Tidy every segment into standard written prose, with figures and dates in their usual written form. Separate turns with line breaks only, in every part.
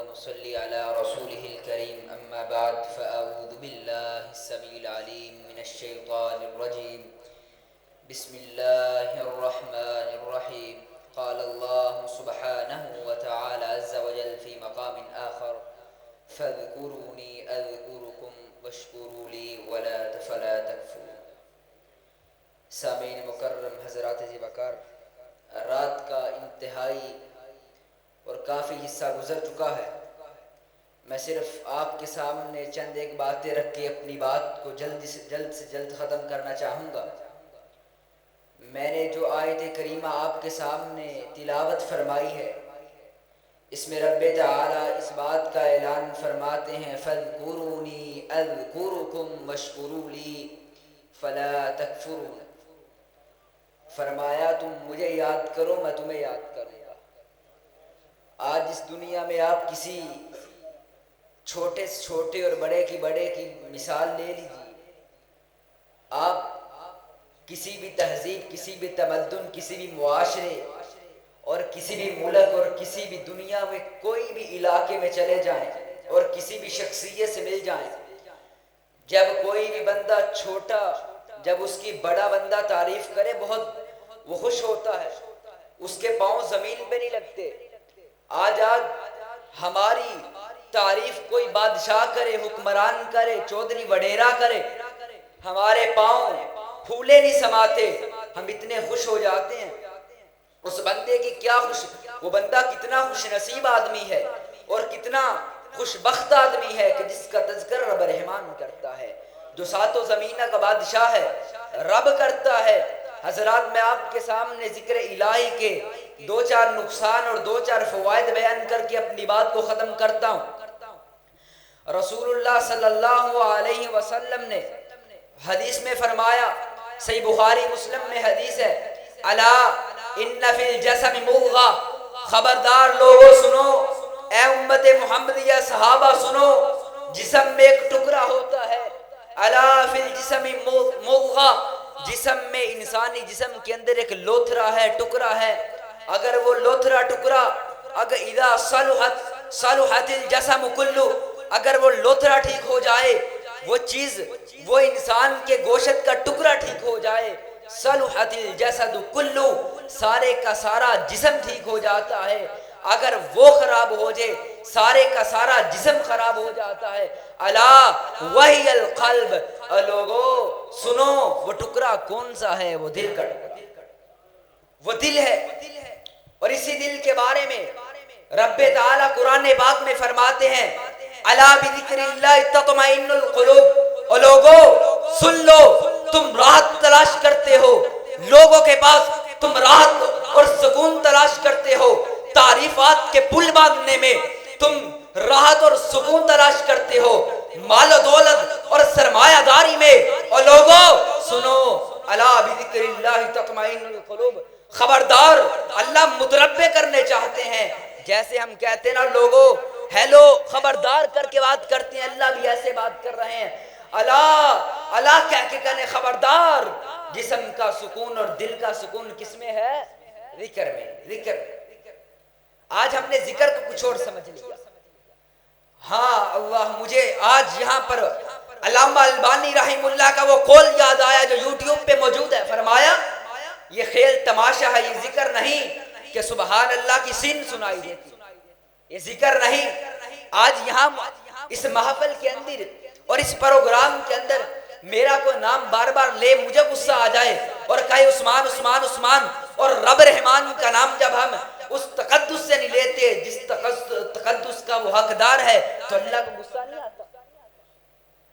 ونصلي على رسوله الكريم أما بعد فأعوذ بالله السميع العليم من الشيطان الرجيم بسم الله الرحمن الرحيم قال الله سبحانه وتعالى عز وجل في مقام آخر فاذكروني أذكركم واشكروا لي فلا تكفرون۔ سامعین مکرم حضرات ذی وقار، رات کا انتہائی اور کافی حصہ گزر چکا ہے۔ میں صرف آپ کے سامنے چند ایک باتیں رکھ کے اپنی بات کو جلد سے جلد ختم کرنا چاہوں گا۔ میں نے جو آیت کریمہ آپ کے سامنے تلاوت فرمائی ہے، اس میں رب تعالی اس بات کا اعلان فرماتے ہیں فاذکرونی اذکرکم واشکروا لی فلا تکفرون۔ فرمایا تم مجھے یاد کرو، میں تمہیں یاد کروں گا۔ آج اس دنیا میں آپ کسی چھوٹے سے چھوٹے اور بڑے کی مثال لے لیجیے۔ آپ کسی بھی تہذیب، کسی بھی تمدن، کسی بھی معاشرے اور کسی بھی ملک اور کسی بھی دنیا میں کوئی بھی علاقے میں چلے جائیں اور کسی بھی شخصیت سے مل جائیں، جب کوئی بھی بندہ چھوٹا، جب اس کی بڑا بندہ تعریف کرے بہت وہ خوش ہوتا ہے، اس کے پاؤں زمین پہ نہیں لگتے۔ آج ہماری تعریف کوئی بادشاہ کرے، حکمران کرے، چودھری وڈیرا کرے، ہمارے پاؤں پھولے نہیں سماتے، ہم اتنے خوش ہو جاتے ہیں۔ اس بندے کی کیا خوش، وہ بندہ کتنا خوش نصیب آدمی ہے اور کتنا خوش بخت آدمی ہے کہ جس کا تذکر رب رحمان کرتا ہے، جو ساتوں زمینہ کا بادشاہ ہے، رب کرتا ہے۔ حضرات، میں آپ کے سامنے ذکر الہی کے دو چار نقصان اور دو چار فوائد بیان کر کے اپنی بات کو ختم کرتا ہوں۔ رسول اللہ صلی اللہ علیہ وسلم نے حدیث میں فرمایا، صحیح بخاری مسلم میں حدیث ہے، الا ان فی الجسم مضغہ، خبردار لوگوں سنو، اے امت محمدیہ صحابہ سنو، جسم میں ایک ٹکڑا ہوتا ہے، الا فی الجسم مضغہ، جسم میں، انسانی جسم کے اندر ایک لوتھرا ہے، ٹکڑا ہے۔ اگر وہ لوتھرا ٹکڑا، اگر اذا صلحت الجسم کلو، اگر وہ لوتھرا ٹھیک ہو جائے، وہ چیز، وہ انسان کے گوشت کا ٹکڑا ٹھیک ہو جائے، صلحت الجسد کلو، سارے کا سارا جسم ٹھیک ہو جاتا ہے۔ اگر وہ خراب ہو جائے، سارے کا سارا جسم خراب ہو جاتا ہے۔ الا وہی القلب، لوگو سنو، وہ ٹکڑا کون سا ہے؟ وہ دل کا ٹکڑا، وہ دل ہے۔ اور اسی دل کے بارے میں رب تعالی قرآن پاک میں فرماتے ہیں، الا بذکر اللہ تطمئن القلوب، اور لوگو سن لو، تم راحت تلاش کرتے ہو، لوگوں کے پاس تم راحت اور سکون تلاش کرتے ہو، تعریفات کے پل باندھنے میں تم راحت اور سکون تلاش کرتے ہو، مال و دولت اور سرمایہ داری میں، اور لوگوں سنو، الا بذکر اللہ تطمئن القلوب، خبردار اللہ متربع کرنے چاہتے ہیں۔ جیسے ہم کہتے ہیں نا لوگوں ہیلو خبردار کر کے بات کرتے ہیں، اللہ بھی ایسے بات کر رہے ہیں، اللہ کہہ کے کہنے خبردار۔ جسم کا سکون اور دل کا سکون کس میں ہے؟ ذکر میں، ذکر۔ آج ہم نے ذکر کو کچھ اور سمجھ لیا۔ ہاں اللہ، مجھے آج یہاں پر علامہ البانی رحمہ اللہ کا وہ قول یاد آیا جو یوٹیوب پہ موجود ہے۔ فرمایا یہ کھیل تماشا ہے، یہ ذکر نہیں کہ سبحان اللہ کی سین سنائی دیتی، یہ ذکر نہیں۔ آج یہاں اس محفل کے اندر اور اس پروگرام کے اندر میرا کوئی نام بار بار لے، مجھے غصہ آ جائے اور کہے عثمان عثمان عثمان، اور رب رحمان کا نام جب ہم اس تقدس سے نہیں لیتے جس تقدس کا وہ حقدار ہے، تو اللہ کو غصہ نہیں آتا۔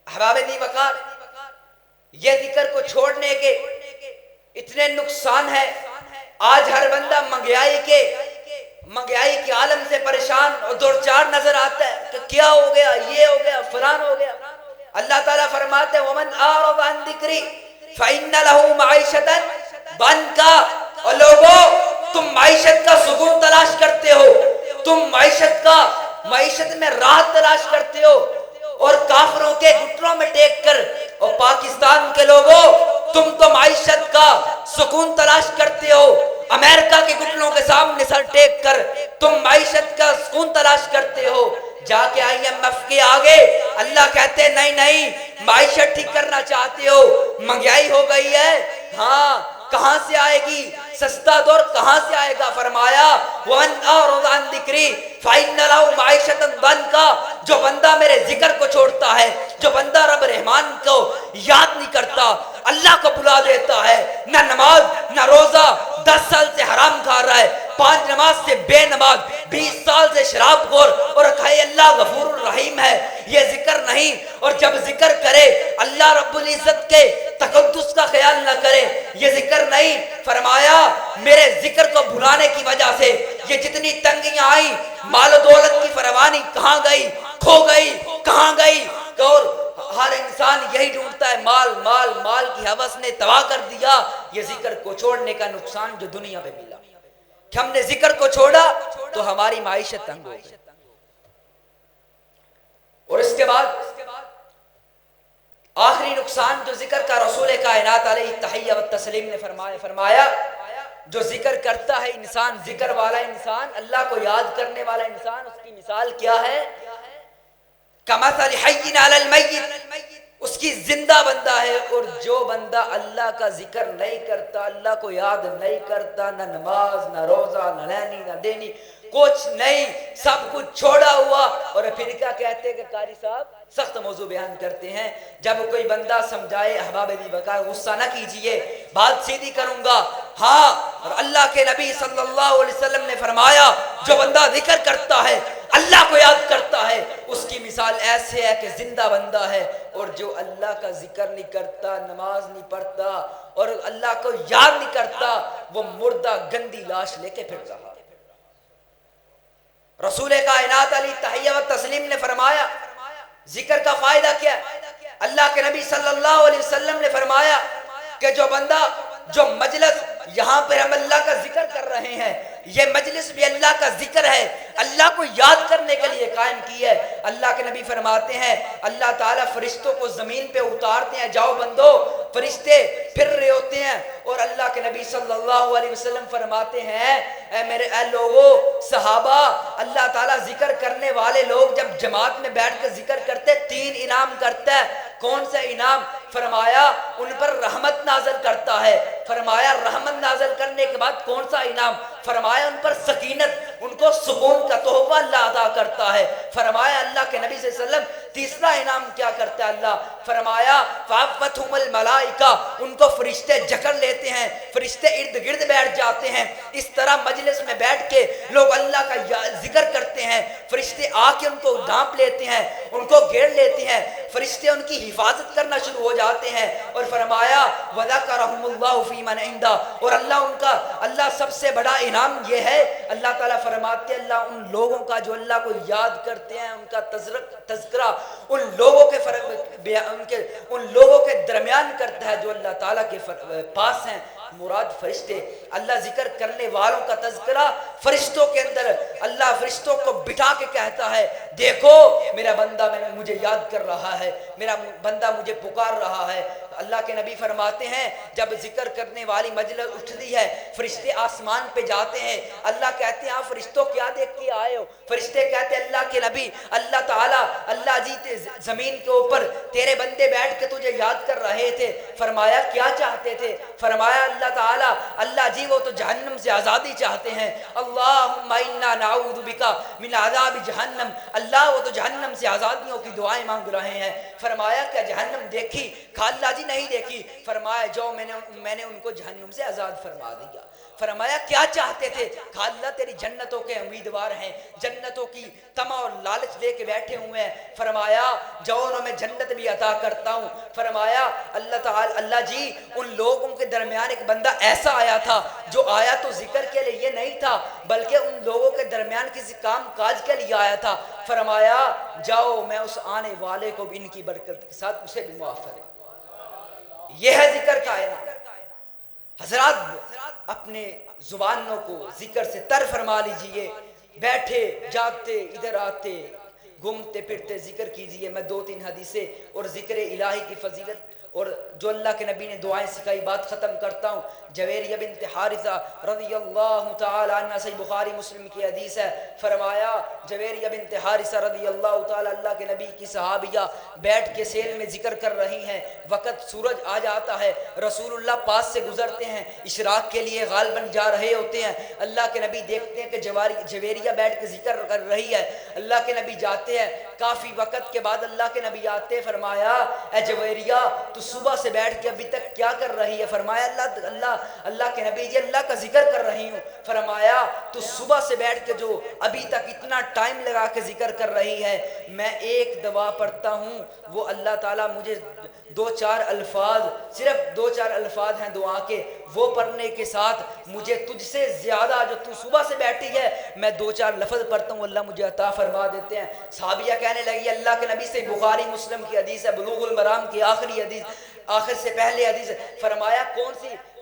احباب دی وقار، یہ ذکر کو چھوڑنے کے اتنے نقصان ہے۔ آج ہر بندہ مہنگائی کے عالم سے پریشان اور دور چار نظر آتا ہے کہ کیا ہو گیا، یہ ہو گیا، فلان ہو گیا۔ اللہ تعالیٰ فرماتے ہیں وَمَنْ أَعْرَضَ عَنْ ذِكْرِي فَإِنَّ لَهُ مَعِيشَةً ضَنْكًا، اور لوگوں تم معیشت کا سکون تلاش کرتے ہو، تم معیشت میں راحت تلاش کرتے ہو، اور کافروں کے گھٹنوں میں ٹیک کر، اور پاکستان کے لوگوں تم تو معیشت کا سکون تلاش کرتے ہو، امریکہ کے گھٹنوں کے سامنے سر ٹیک کر تم معیشت کا سکون تلاش کرتے ہو، جا کے IMF کے آگے اللہ کہتے ہیں نہیں نہیں، معیشت ٹھیک کرنا چاہتے ہو، مہنگائی ہو گئی ہے، ہاں کہاں سے آئے گی، سستا دور کہاں سے آئے گا؟ فرمایا وَمَنْ أَعْرَضَ عَنْ ذِكْرِي فَإِنَّ لَهُ مَعِيشَةً ضَنْكًا، جو بندہ میرے ذکر کو چھوڑتا ہے، جو بندہ رب رحمان کو یاد نہیں کرتا، اللہ کو بلا دیتا ہے، نہ نماز نہ روزہ، 10 سال سے حرام کھا رہا ہے، 5 نماز سے بے نماز، 20 سال سے شراب خور، اور کہے اللہ غفور الرحیم ہے، یہ ذکر نہیں۔ اور جب ذکر کرے اللہ رب العزت کے تقدس کا خیال نہ کرے، یہ ذکر نہیں۔ فرمایا میرے ذکر کو بھلانے کی وجہ سے یہ جتنی تنگیاں آئی، مال و دولت کی فراوانی کہاں گئی، کھو گئی، کہاں گئی؟ اور ہر انسان یہی ڈھونڈتا ہے، مال مال مال کی ہوس نے تباہ کر دیا۔ یہ ذکر کو چھوڑنے کا نقصان جو دنیا میں ملا کہ ہم نے ذکر کو چھوڑا تو ہماری معیشت تنگ ہو گئی۔ اور اس کے بعد آخری نقصان جو ذکر کا رسول کائنات علیہ التحیہ والتسلیم نے فرمایا جو ذکر کرتا ہے انسان، ذکر والا انسان، اللہ کو یاد کرنے والا انسان، اس کی مثال کیا ہے؟ کمثل حی علی المیت، اس کی زندہ بندہ ہے۔ اور جو بندہ اللہ کا ذکر نہیں کرتا، اللہ کو یاد نہیں کرتا، نہ نماز نہ روزہ نہ لینی نہ دینی، کچھ نہیں، سب کچھ چھوڑا ہوا۔ اور پھر کیا کہتے ہیں کہ قاری صاحب سخت موضوع بیان کرتے ہیں، جب کوئی بندہ سمجھائے احباب دی بقا غصہ نہ کیجئے، بات سیدھی کروں گا، ہاں، اور اللہ کے نبی صلی اللہ علیہ وسلم نے فرمایا جو بندہ ذکر کرتا ہے، اللہ کو یاد کرتا ہے، اس کی مثال ایسے ہے کہ زندہ بندہ ہے۔ اور جو اللہ کا ذکر نہیں کرتا، نماز نہیں پڑھتا اور اللہ کو یاد نہیں کرتا، وہ مردہ گندی لاش لے کے پھر رہا۔ رسول کائنات علی تحیہ و تسلیم نے فرمایا ذکر کا فائدہ کیا؟ اللہ کے نبی صلی اللہ علیہ وسلم نے فرمایا کہ جو بندہ، جو مجلس یہاں پر ہم اللہ کا ذکر کر رہے ہیں، یہ مجلس بھی اللہ کا ذکر ہے، اللہ کو یاد کرنے کے لیے قائم کی ہے۔ اللہ کے نبی فرماتے ہیں اللہ تعالیٰ فرشتوں کو زمین پہ اتارتے ہیں، جاؤ بندو، فرشتے پھر رہے ہوتے ہیں، اور اللہ کے نبی صلی اللہ علیہ وسلم فرماتے ہیں اے لوگوں، صحابہ، اللہ تعالیٰ ذکر کرنے والے لوگ جب جماعت میں بیٹھ کر ذکر کرتے 3 انعام کرتا ہے۔ کون سا انعام؟ فرمایا ان پر رحمت نازل کرتا ہے۔ فرمایا رحمت نازل کرنے کے بعد کون سا انعام؟ فرمایا ان پر سکینت، ان کو سکون کا تحفہ اللہ عطا کرتا ہے۔ فرمایا اللہ کے نبی صلی اللہ علیہ وسلم تیسرا انعام کیا کرتا ہے اللہ؟ فرمایا فَعَفَّتْهُمُ الْمَلَائِكَةُ، ان کو فرشتے جکڑ لیتے ہیں، فرشتے ارد گرد بیٹھ جاتے ہیں۔ اس طرح مجلس میں بیٹھ کے لوگ اللہ کا ذکر کرتے ہیں، فرشتے آ کے ان کو ڈھانپ لیتے ہیں، ان کو گھیر لیتے ہیں، فرشتے ان کی حفاظت کرنا شروع ہو جاتے ہیں۔ اور فرمایا وَذَكَرَهُمُ اللَّهُ فِي مَنْ عِنْدَهُ، اور اللہ سب سے بڑا انعام یہ ہے، اللہ تعالیٰ فرماتے ہیں اللہ ان لوگوں کا جو اللہ کو یاد کرتے ہیں، ان کا تذکرہ ان لوگوں کے درمیان کرتا ہے جو اللہ تعالیٰ کے پاس ہیں، مراد فرشتے۔ اللہ ذکر کرنے والوں کا تذکرہ فرشتوں کے اندر، اللہ فرشتوں کو بٹھا کے کہتا ہے دیکھو میرا بندہ مجھے یاد کر رہا ہے، میرا بندہ مجھے پکار رہا ہے۔ اللہ کے نبی فرماتے ہیں جب ذکر کرنے والی مجلس اٹھتی ہے، فرشتے آسمان پہ جاتے ہیں، اللہ کہتے ہیں آپ فرشتوں کیا دیکھ کے آئے ہو؟ فرشتے کہتے ہیں اللہ کے نبی، اللہ تعالیٰ، اللہ جی زمین کے اوپر تیرے بندے بیٹھ کے تجھے یاد کر رہے تھے۔ فرمایا کیا چاہتے تھے؟ فرمایا اللہ تعالیٰ، اللہ جی وہ تو جہنم سے آزادی چاہتے ہیں، اللہم انا نعوذ بکا من عذاب جہنم، اللہ وہ تو جہنم سے آزادیوں کی دعائیں مانگ رہے ہیں۔ فرمایا کیا جہنم دیکھی؟ اللہ جی نہیں دیکھی۔ فرمایا جو میں نے ان کو جہنم سے آزاد فرما دیا۔ فرمایا کیا چاہتے تھے؟ کہا اللہ تیری جنتوں کے امیدوار ہیں، جنتوں کی طمع اور لالچ لے کے بیٹھے ہوئے ہیں۔ فرمایا جاؤ میں جنت بھی عطا کرتا ہوں۔ فرمایا اللہ تعالی، اللہ جی ان لوگوں کے درمیان ایک بندہ ایسا آیا تھا جو آیا تو ذکر کے لیے نہیں تھا بلکہ ان لوگوں کے درمیان کسی کام کاج کے لیے آیا تھا۔ فرمایا جاؤ میں اس آنے والے کو بھی ان کی برکت کے ساتھ اسے بھی معاف کرے۔ یہ ہے ذکر کا انعام۔ حضرات اپنے زبانوں کو ذکر سے تر فرما لیجئے، بیٹھے جاگتے ادھر آتے گھومتے پھرتے ذکر کیجئے۔ میں 2-3 حدیثیں اور ذکر الہی کی فضیلت اور جو اللہ کے نبی نے دعائیں سکھائی. بات ختم کرتا ہوں. جویریہ بنت حارثہ رضی اللہ تعالی عنہ، صحیح بخاری مسلم کی حدیث ہے، فرمایا جویریہ بنت حارثہ رضی اللہ تعالی، اللہ کے نبی کی صحابیہ بیٹھ کے سیل میں ذکر کر رہی ہیں. وقت سورج آ جاتا ہے، رسول اللہ پاس سے گزرتے ہیں، اشراق کے لیے غالباً جا رہے ہوتے ہیں. اللہ کے نبی دیکھتے ہیں کہ جویریہ بیٹھ کے ذکر کر رہی ہے. اللہ کے نبی جاتے ہیں. کافی وقت کے بعد اللہ کے نبی آتے، فرمایا اے جویریہ تو صبح سے بیٹھ کے ابھی تک کیا کر رہی ہے؟ فرمایا اللہ کے نبی جی اللہ کا ذکر کر رہی ہوں. فرمایا تو صبح سے بیٹھ کے جو ابھی تک اتنا ٹائم لگا کے ذکر کر رہی ہے، میں ایک دعا پڑھتا ہوں، وہ اللہ تعالیٰ مجھے دو چار الفاظ، صرف دو چار الفاظ ہیں دعا کے، وہ پڑھنے کے ساتھ مجھے تجھ سے زیادہ، جو تو صبح سے بیٹھی ہے میں دو چار لفظ پڑھتا ہوں اللہ مجھے عطا فرما دیتے ہیں. صحابیہ کہنے لگی اللہ کے نبی سے، بخاری مسلم کی حدیث ہے، بلوغ المرام کی آخری حدیث، آخر سے پہلے حدیث. فرمایا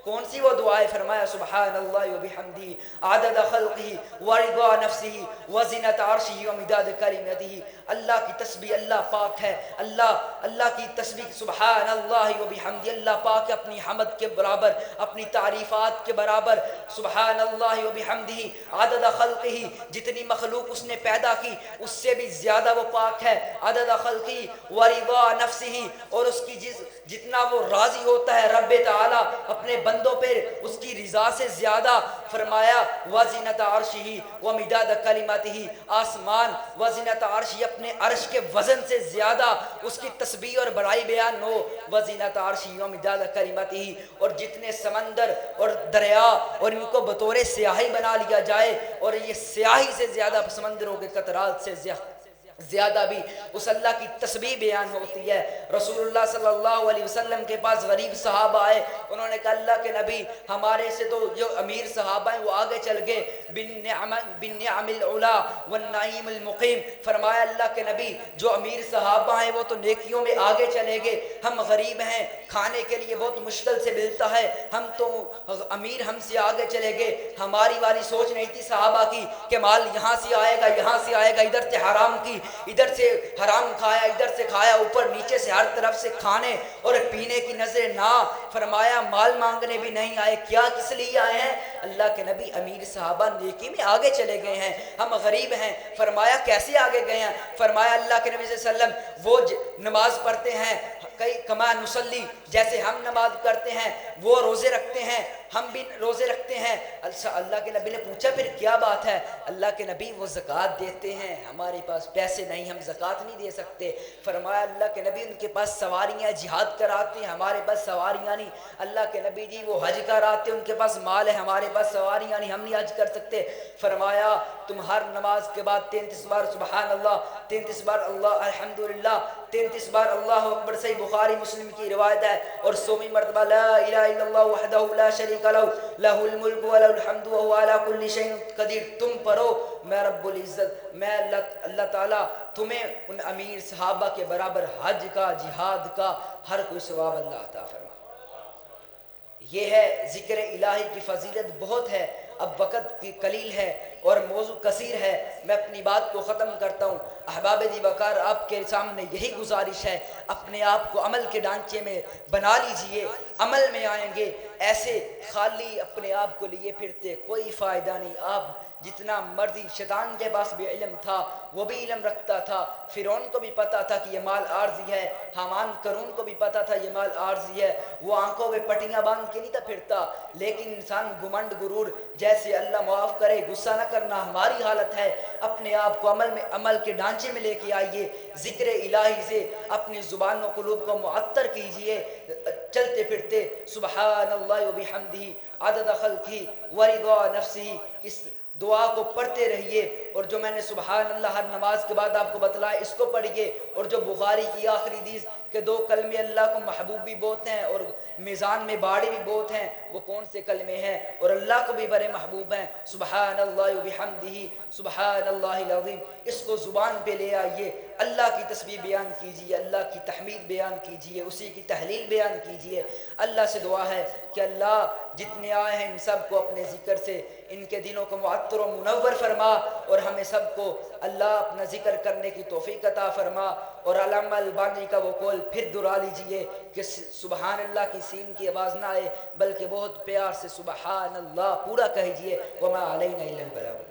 کون سی وہ دعا ہے؟ فرمایا سبحان اللہ و بحمدہ عدد خلقہ ورضا نفسہ وزنۃ عرشہ ومداد کلمتہ. اللہ کی تسبیح، اللہ پاک ہے، اللہ کی تسبیح سبحان اللہ و بحمدہ، اللہ پاک ہے اپنی حمد کے برابر، اپنی تعریفات کے برابر. سبحان اللہ و بحمدہ عدد خلقہ، جتنی مخلوق اس نے پیدا کی اس سے بھی زیادہ وہ پاک ہے. عدد خلقہ ورضا نفسہ، اور اس کی جتنا وہ راضی ہوتا ہے رب تعالی اپنے بندوں پہ اس کی رضا سے زیادہ. فرمایا وزنۃ عرشہ ومداد کلمتہ، آسمان وزنۃ عرشہ اپنے عرش کے وزن سے زیادہ اس کی تسبیح اور بڑائی بیان ہو. وزنۃ عرشہ ومداد کلمتہ، اور جتنے سمندر اور دریا اور ان کو بطور سیاہی بنا لیا جائے اور یہ سیاہی سے زیادہ سمندروں کے قطرات سے زیادہ بھی اس اللہ کی تسبیح بیان ہوتی ہے. رسول اللہ صلی اللہ علیہ وسلم کے پاس غریب صحابہ آئے، انہوں نے کہا اللہ کے نبی ہمارے سے تو جو امیر صحابہ ہیں وہ آگے چل گئے، بالنعم العلا والنعیم المقیم. فرمایا اللہ کے نبی جو امیر صحابہ ہیں وہ تو نیکیوں میں آگے چلے گئے، ہم غریب ہیں، کھانے کے لیے بہت مشکل سے ملتا ہے، ہم تو امیر ہم سے آگے چلے گئے. ہماری والی سوچ نہیں تھی صحابہ کی کہ مال یہاں سے آئے گا یہاں سے آئے گا، ادھر سے حرام کی، ادھر سے حرام کھایا ادھر سے کھایا، اوپر نیچے سے ہر طرف سے کھانے اور پینے کی نظر نہ. فرمایا مال مانگنے بھی نہیں آئے، کیا کس لیے آئے ہیں؟ اللہ کے نبی امیر صحابہ نیکی میں آگے چلے گئے ہیں، ہم غریب ہیں. فرمایا کیسے آگے گئے ہیں؟ فرمایا اللہ کے نبی صلی اللہ علیہ وسلم وہ نماز پڑھتے ہیں کئی کما نصلی، جیسے ہم نماز کرتے ہیں، وہ روزے رکھتے ہیں ہم بھی روزے رکھتے ہیں. اللہ کے نبی نے پوچھا پھر کیا بات ہے؟ اللہ کے نبی وہ زکوٰۃ دیتے ہیں، ہمارے پاس پیسے نہیں ہم زکوٰۃ نہیں دے سکتے. فرمایا اللہ کے نبی ان کے پاس سواریاں جہاد کراتے ہیں، ہمارے پاس سواریاں نہیں. اللہ کے نبی جی وہ حج کراتے ہیں، ان کے پاس مال ہے، ہمارے پاس سواریاں نہیں، ہم نہیں حج کر سکتے. فرمایا تم ہر نماز کے بعد 33 بار سبحان اللہ، 33 بار اللہ الحمدللہ، 33 بار اللہ اکبر، صحیح بخاری مسلم کی روایت ہے. اور 100ویں مرتبہ لا الہ الا اللہ وحدہ لا شریک لہ لہ الملک ولہ الحمد وہو علی کل شیء قدیر. تم پڑھو، میں رب العزت، میں اللہ تعالیٰ تمہیں ان امیر صحابہ کے برابر حج کا جہاد کا ہر کوئی ثواب اللہ عطا فرما. یہ ہے ذکر الہی کی فضیلت بہت ہے. اب وقت کی قلیل ہے اور موضوع کثیر ہے، میں اپنی بات کو ختم کرتا ہوں. احباب دی وقار آپ کے سامنے یہی گزارش ہے، اپنے آپ کو عمل کے ڈھانچے میں بنا لیجئے، عمل میں آئیں گے. ایسے خالی اپنے آپ کو لیے پھرتے کوئی فائدہ نہیں. آپ جتنا مرضی، شیطان کے پاس بھی علم تھا، وہ بھی علم رکھتا تھا. فرعون کو بھی پتا تھا کہ یہ مال عارضی ہے، حامان قارون کو بھی پتا تھا یہ مال عارضی ہے، وہ آنکھوں میں پٹیاں باندھ کے نہیں تھا پھرتا. لیکن انسان گھمنڈ غرور، جیسے اللہ معاف کرے غصہ نہ کرنا ہماری حالت ہے. اپنے آپ کو عمل کے ڈھانچے میں لے کے آئیے، ذکر الہی سے اپنی زبان و قلوب کو معطر کیجئے. چلتے پھرتے سبحان اللہ و بحمدہ عدد خلقہ ورضا نفسہ، اس دعا کو پڑھتے رہیے. اور جو میں نے سبحان اللہ ہر نماز کے بعد آپ کو بتلایا اس کو پڑھیے. اور جو بخاری کی آخری حدیث کہ 2 کلمے اللہ کو محبوب بھی بہت ہیں اور میزان میں بھاری بھی بہت ہیں، وہ کون سے کلمے ہیں اور اللہ کو بھی بڑے محبوب ہیں؟ سبحان اللہ و بحمدہ سبحان اللہ العظیم. اس کو زبان پہ لے آئیے، اللہ کی تسبیح بیان کیجیے، اللہ کی تحمید بیان کیجیے، اسی کی تحلیل بیان کیجیے. اللہ سے دعا ہے کہ اللہ جتنے آئے ہیں ان سب کو اپنے ذکر سے ان کے دلوں کو معطر و منور فرما اور ہمیں سب کو اللہ اپنا ذکر کرنے کی توفیق عطا فرما۔ اور علامہ البانی کا وہ قول پھر دہرا لیجئے کہ سبحان اللہ کی سین کی آواز نہ آئے بلکہ بہت پیار سے سبحان اللہ پورا کہیجئے۔ وما علینا الا البلاغ۔